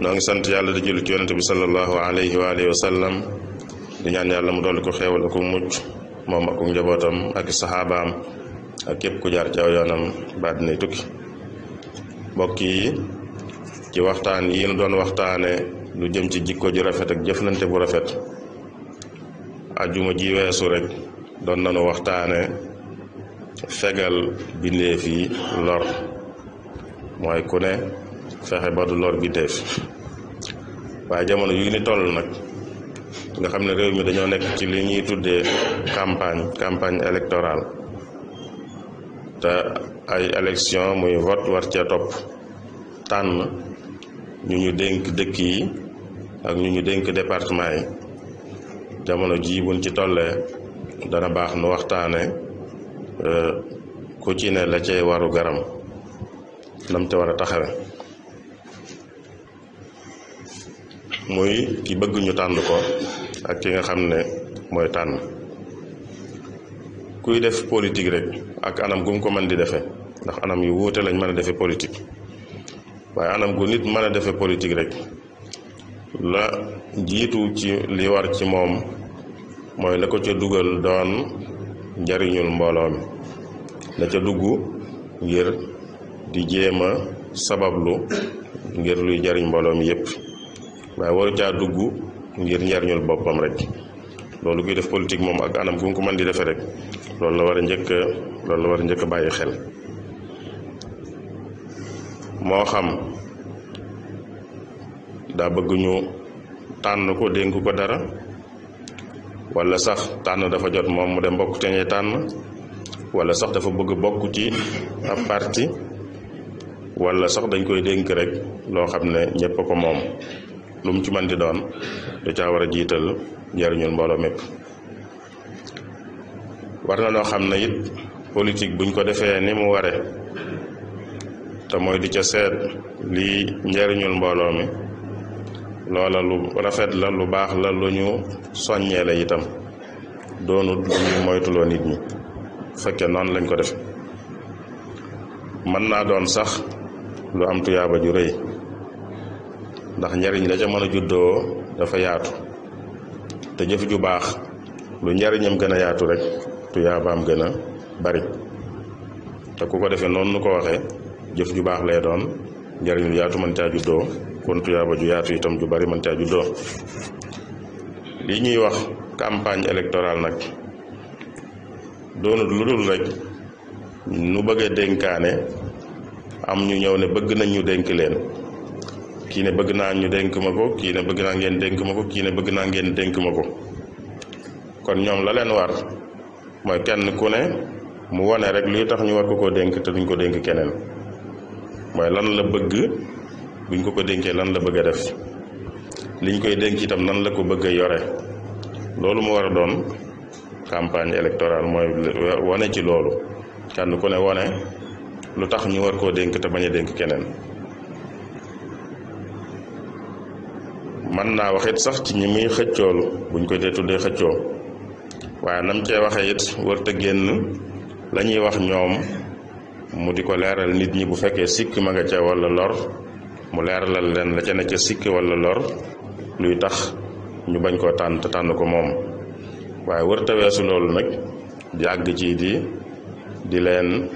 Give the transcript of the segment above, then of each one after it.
noo ngi sant yàlla di julli ci yonent bi sallallahu alayhi wa alihi wa sallam di ñaan yàlla mu dolli ko xéewal ak mucc moom ak njabootam ak saxaabaam ak képp ku jaar ci aw yoonam ba dinay tukki. mbokk yi, ci waxtaan yi nu doon waxtaane lu jëm ci jikko ju rafet ak jëflante bu rafet, ajjuma ji weesu rek doon nanu waxtaane fegal bindeef yi lor, mooy ku ne fexe ba du lor bindeef. waaye jamono yu ni toll nag nga xam ne réew mi dañoo nekk ci li ñuy tuddee campagne électorale, te ay élection muy vote war cee topp, tànn ñu ñu dénk dëkk yi ak ñu ñu dénk département yi. jamono ji buñ ci tollee dana baax nu waxtaane ku ci ne la cay waru garam, nam ca war a taxawe. muy ki bëgg ñu tànn ko ak ki nga xam ne mooy tànn. kuy def politique rek ak anam gu mu ko mën di defee, ndax anam yu wuute lañ mën a defee politique, waaye anam gu nit mën a defee politique rek la jiitu ci li war ci moom mooy la ko ca dugal doon njariñul mbooloo mi, la ca dugg ngir di jéem a sabablu ngir luy jariñ mbooloo mi yépp, waaye waru caa dugg ngir njariñul boppam rek. loolu kuy def politique moom ak anam gu mu ko mën di defee rek loolu la war a njëkk a bàyyi xel. moo xam daa bëgg ñu tànn ko dénk ko dara, wala sax tànn dafa jot moom mu dem bokk te ñuy tànn, wala sax dafa bëgg bokk ci ab parti, wala sax dañ koy dénk rek loo xam ne ñépp ko moom. lu mu ci mën di doon da caa war a jiital njariñul mbooloo mépp. war na loo xam ne it politique buñ ko defee ni mu ware, te mooy di ca seet lii njariñul mbooloo mi, loola lu rafet la, lu baax la, lu ñu soññee la itam, doonut lu ñu moytuloo nit ñi fekke noonu lañ ko def. mën naa doon sax lu am tuyaaba ju rëy, ndax njariñ la ca mën a juddoo dafa yaatu, te jëf ju baax lu njariñam gën a yaatu rek tuyaabaam gën a bari. te ku ko defee noonu nu ko waxee, jëf ju baax lay doon, njariñ lu yaatu mën caa juddoo, kon tuyaaba ju yaatu itam ju bari mën caa juddoo. li ñuy wax campagne électorale nag doonut lu dul rek nu bëgg a dénkaane, am ñu ñëw ne bëgg nañ ñu dénk leen, kii ne bëgg naa ñu dénk ma ko, kii ne bëgg naa ngeen dénk ma ko, kii ne bëgg naa ngeen dénk ma ko. kon ñoom la leen war mooy kenn ku ne mu wone rek luy tax ñu war ko dénk te duñ ko dénk keneen, mooy lan la bëgg buñ ko dénkee, lan la bëgg a def, liñ koy dénk itam nan la ko bëgg a yore. loolu mu war a doon campagne électorale, mooy wone ci loolu, kenn ku ne wone lu tax ñu war koo dénk te bañ a dénk keneen. mën naa wax it sax ci ñi muy xëccoolu, buñ ko dee tuddee xëccoo, waaye nam cee waxee it warta génn la ñuy wax ñoom mu di ko leeral nit ñi. bu fekkee sikk ma nga ca walla lor, mu leeralal leen la ca ne ca sikk walla lor luy tax ñu bañ koo tànn te tànn ko moom. waaye warta weesu loolu nag di àgg ci di leen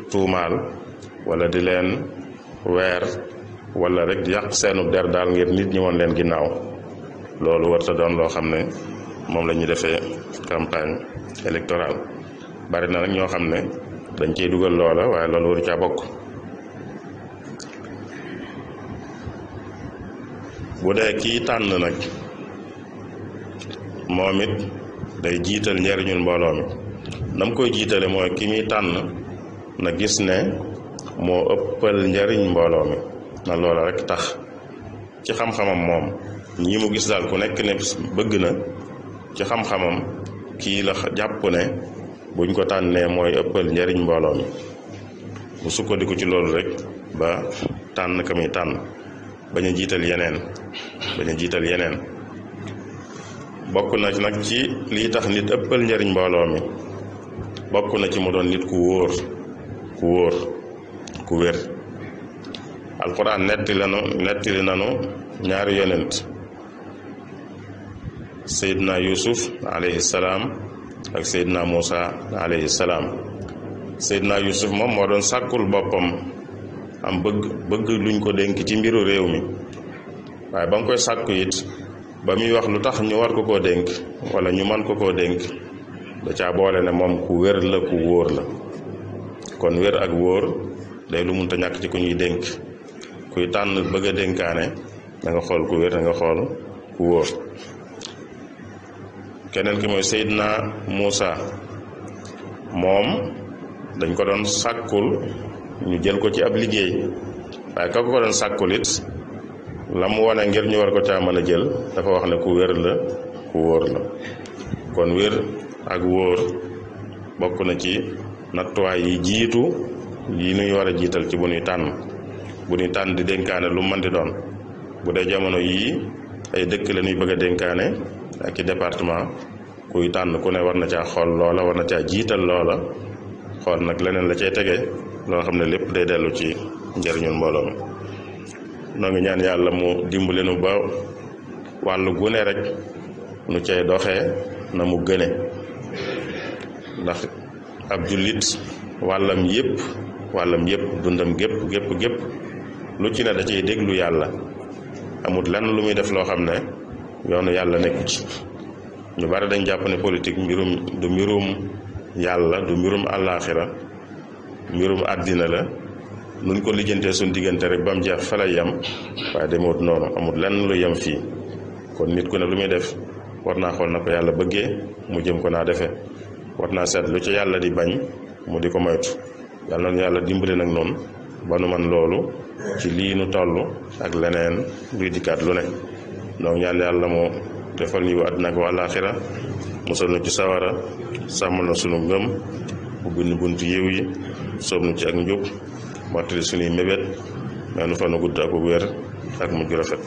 tuumaal walla di leen weer, wala rek di yàq seenu der daal ngir nit ñi woon leen ginnaaw. loolu warta doon loo xam ne moom la ñuy defee campagne électorale. bari na nag ñoo xam ne dañ cey dugal loola, waaye loolu waru caa bokk. bu dee kii tànn nag moom it day jiital njariñul mbooloo mi. nam koy jiitale mooy ki muy tànn na gis ne moo ëppal njariñ mbooloo mi, na loola rek tax ci xam-xamam moom ñi mu gis daal ku nekk ne bëgg na ci xam-xamam kii la jàpp ne buñ ko tànnee mooy ëppal njariñ mbooloo mi. bu sukkandiku ci loolu rek ba tànn ka muy tànn, bañ a jiital yeneen. bokk na nag ci lii tax nit ëppal njariñ mbooloo mi, bokk na ci mu doon nit ku wóor ku wér. alquran nettali nanu ñaari yonent Seydina Yusuf alayhi salaam ak Seydina Muusa alayhi salaam. Seydina Yusuf moom moo doon sàkkul boppam am bëgg luñ ko dénk ci mbiru réew mi waaye ba nga koy sàkku it ba muy wax lu tax ñu war ko koo dénk wala ñu man ko koo dénk da caa boole ne moom ku wér la ku wóor la. kon wér ak wóor day lu munta ñàkk ci ku ñuy dénk kuy tànn bëgg a dénkaane da nga xool ku wér da nga xool ku wóor. keneen ki mooy Seydina Muusa moom dañ ko doon sàkkul ñu jël ko ci ab liggéey waaye ka ko doon sàkkul it la mu wane ngir ñu war ko caa mën a jël dafa wax ne ku wér la ku wóor la. kon wér ak wóor bokk na ci nattuwaay yi jiitu yi nuy war a jiital ci bu ñuy tànn di dénkaane lu mën di doon. bu dee jamono yii ay dëkk la ñuy bëgg a dénkaane ak i département kuy tànn ku ne war na caa xool loola war na caa jiital loola xool nag leneen la cay tege loo xam ne lépp day dellu ci njëriñul mbooloo mi. noo ngi ñaan yàlla mu dimbali nu ba wàllu gune rek nu cay doxee na mu gëne ndax ab jullit wàllam yépp dundam gépp lu ci ne da cay déglu yàlla amut lenn lu muy def loo xam ne yoonu yàlla nekku ci. ñu bari dañ jàpp ne politique du mbirum yàlla du mbirum àllaaxira mbirum àddina la nuñ ko lijjantee suñ diggante rek ba mu jeex fa lay yem waaye demoot noonu amut lenn lu yem fii. kon nit ku ne lu muy def war naa xool na ko yàlla bëggee mu jëm ko naa defee war naa seet lu ci yàlla di bañ mu di ko moytu. yàlla na yàlla dimbali nag noonu ba nu man loolu ci lii nu toll ak leneen luy dikkaat lu ne. donc ñaan yàlla moo defal ñu àddina ak àllaaxira musal nu ci sawara sàmmal na sunu ngëm ubbi nu buntu yiw yi soob nu ci ak njub mottali sunuy mébét may nu fa nu gudd ak wér ak mujj rafet.